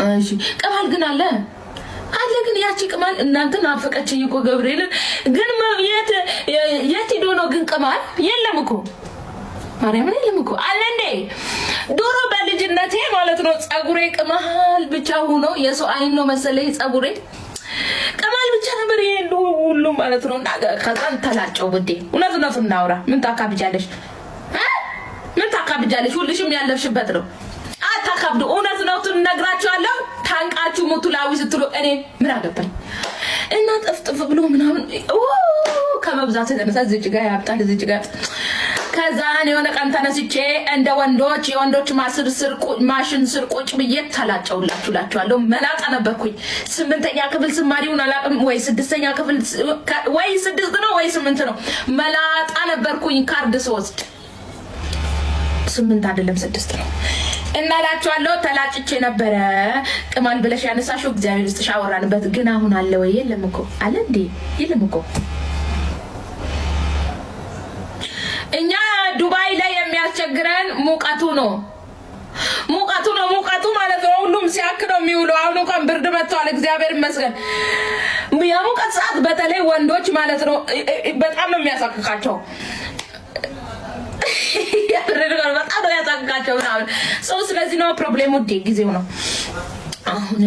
እሺ ቅማል ግን አለ ግን ያቺ ቅማል እናንተን አፈቀችኝ እኮ ገብርኤል ግን የት ሄዶ ነው ግን ቅማል የለም እኮ ማርያም የለም እኮ አለ እንዴ ዶሮ በልጅነቴ ማለት ነው ጸጉሬ ቅማል ብቻ ሆኖ የሰው አይን ነው መሰለኝ ጸጉሬ ቅማል ብቻ ነበር ሁሉ ማለት ነው እና ከዛን ተላጨው ብዴ እውነት እናውራ ምን ታካብጃለሽ ሁልሽም ያለፍሽበት ነው አታካብዱ እውነት ነው ትነግራችኋለሁ ታንቃችሁ ሞቱላዊ ስትሉ እኔ ምን አገባኝ እና ጥፍጥፍ ብሎ ምናምን ከመብዛት የተነሳ እዚህ ጋር ያብጣል እዚህ ጋር ከዛ እኔ የሆነ ቀን ተነስቼ እንደ ወንዶች የወንዶች ማሽን ስር ቁጭ ብዬ ተላጨውላችኋለሁ መላጣ ነበርኩኝ 8ኛ ክፍል ስማሪውን አላቅም ወይ 6ኛ ክፍል ወይ 6 ነው ወይ 8 ነው መላጣ ነበርኩኝ ካርድ ስወስድ 8 አይደለም 6 ነው እናላችኋለሁ ተላጭቼ ነበር ቅማል ብለሽ ያነሳሽው እግዚአብሔር ውስጥ አወራንበት ግን አሁን አለ ወይ የለም እኮ አለ እንዴ የለም እኮ እኛ ዱባይ ላይ የሚያስቸግረን ሙቀቱ ነው ማለት ነው ሁሉም ሲያክለው የሚውለው አሁን እንኳን ብርድ መጥቷል እግዚአብሔር ይመስገን የሙቀት ሰዓት በተለይ ወንዶች ማለት ነው በጣም ነው የሚያሳክካቸው ያረጋል በጣም ነው ያሳክካቸው ሰው ስለዚህ ነው ፕሮብሌሙ ጊዜው ነው አሁን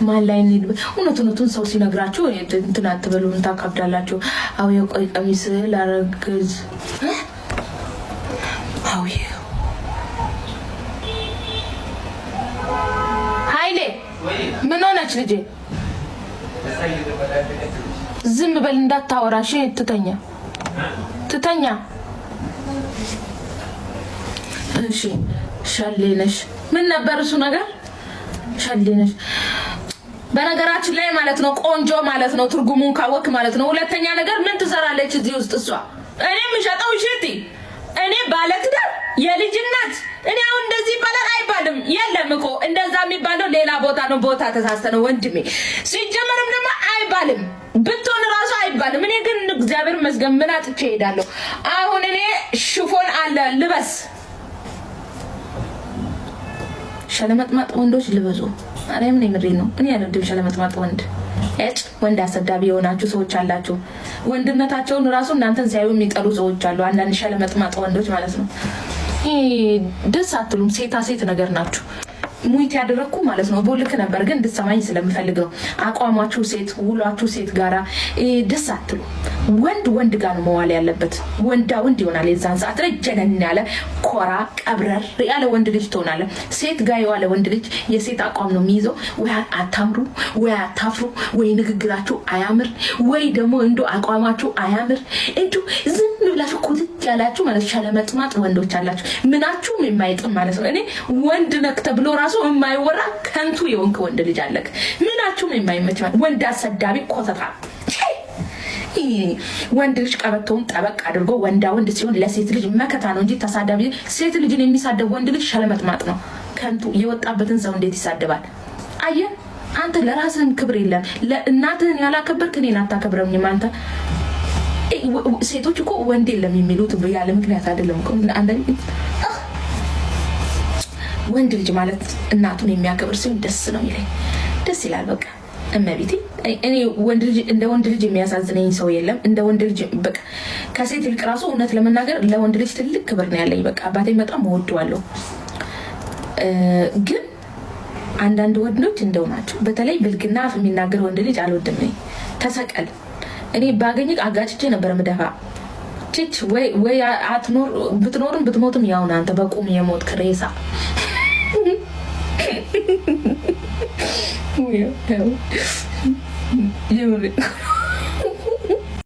ማን ላይ ነው እውነቱን ሰው ሲነግራችሁ እንትን አትበሉ እንታካብዳላችሁ አው የቆይ ቀሚስ ላረግዝ አው ሃይሌ ምን ሆነች ልጄ ዝም በል እንዳታወራሽ ትተኛ እሺ ሸሌነሽ ምን ነበር እሱ ነገር ሸሌነሽ በነገራችን ላይ ማለት ነው ቆንጆ ማለት ነው ትርጉሙን ካወክ ማለት ነው ሁለተኛ ነገር ምን ትሰራለች እዚህ ውስጥ እሷ እኔ ምሸጣው ሽቲ እኔ ባለትዳር የልጅነት እኔ አሁን እንደዚህ ይባላል አይባልም የለም እኮ እንደዛ የሚባለው ሌላ ቦታ ነው ቦታ ተሳስተነው ወንድሜ ሲጀመርም ደግሞ አይባልም ብትሆን ራሱ አይባልም እኔ ግን እግዚአብሔር ይመስገን ምን አጥቼ ሄዳለሁ አሁን እኔ ሽፎን አለ ልበስ ሸለመጥማጥ ወንዶች ልበዙ አሬም ነው ምሪ ነው እኔ ያለው ሸለመጥማጥ ወንድ አሰዳቢ የሆናችሁ ሰዎች አላችሁ ወንድነታቸውን ራሱ እናንተን ሲያዩ የሚጠሉ ሰዎች አሉ አንዳንድ ሸለመጥማጥ ወንዶች ማለት ነው ደስ አትሉም ሴት ነገር ናችሁ ሙይት ያደረኩ ማለት ነው ቦልክ ነበር ግን እንድትሰማኝ ስለምፈልግ ነው አቋማችሁ ሴት ውሏችሁ ሴት ጋራ ደስ አትሉ ወንድ ጋር ነው መዋል ያለበት ወንድ ይሆናል የዛን ሰዓት ላይ ጀነን ያለ ኮራ ቀብረር ያለ ወንድ ልጅ ትሆናለ ሴት ጋር ያለ ወንድ ልጅ የሴት አቋም ነው የሚይዘው ወይ አታምሩ ወይ አታፍሩ ወይ ንግግራችሁ አያምር ወይ ደግሞ እንዶ አቋማችሁ አያምር እንዶ ዝም ብላችሁ ኩት ያላችሁ ማለት ሸለመጥማጥ ወንዶች አላችሁ ምናችሁም የማይጥም ማለት ነው እኔ ወንድ ነክ ተብሎ ራሱ የማይወራ ከንቱ የወንክ ወንድ ልጅ አለክ ምናችሁም የማይመች ወንድ አሰዳቢ ኮተታ ወንድ ልጅ ቀበቶውን ጠበቅ አድርጎ ወንድ ሲሆን ለሴት ልጅ መከታ ነው እንጂ ተሳዳቢ ሴት ልጅን የሚሳደብ ወንድ ልጅ ሸለመጥማጥ ነው ከንቱ የወጣበትን ሰው እንዴት ይሳደባል አየ አንተ ለራስህም ክብር የለም ለእናትህን ያላከበርክ እኔን አታከብረኝም አንተ ሴቶች እኮ ወንድ የለም የሚሉት ያለ ምክንያት አይደለም እኮ አንደኛ ወንድ ልጅ ማለት እናቱን የሚያከብር ሲሆን ደስ ነው ይለኝ ደስ ይላል በቃ እመቤቴ እኔ እንደ ወንድ ልጅ የሚያሳዝነኝ ሰው የለም እንደ ወንድ ልጅ በቃ ከሴት ልቅ ራሱ እውነት ለመናገር ለወንድ ልጅ ትልቅ ክብር ነው ያለኝ በቃ አባቴ በጣም ወደዋለሁ ግን አንዳንድ ወንዶች እንደው ናቸው በተለይ ብልግና አፍ የሚናገር ወንድ ልጅ አልወድም ተሰቀል እኔ ባገኝክ አጋጭቼ ነበር መደፋ ቺች ወይ አትኖር ብትኖርም ብትሞትም ያው አንተ በቁም የሞት ክሬሳ you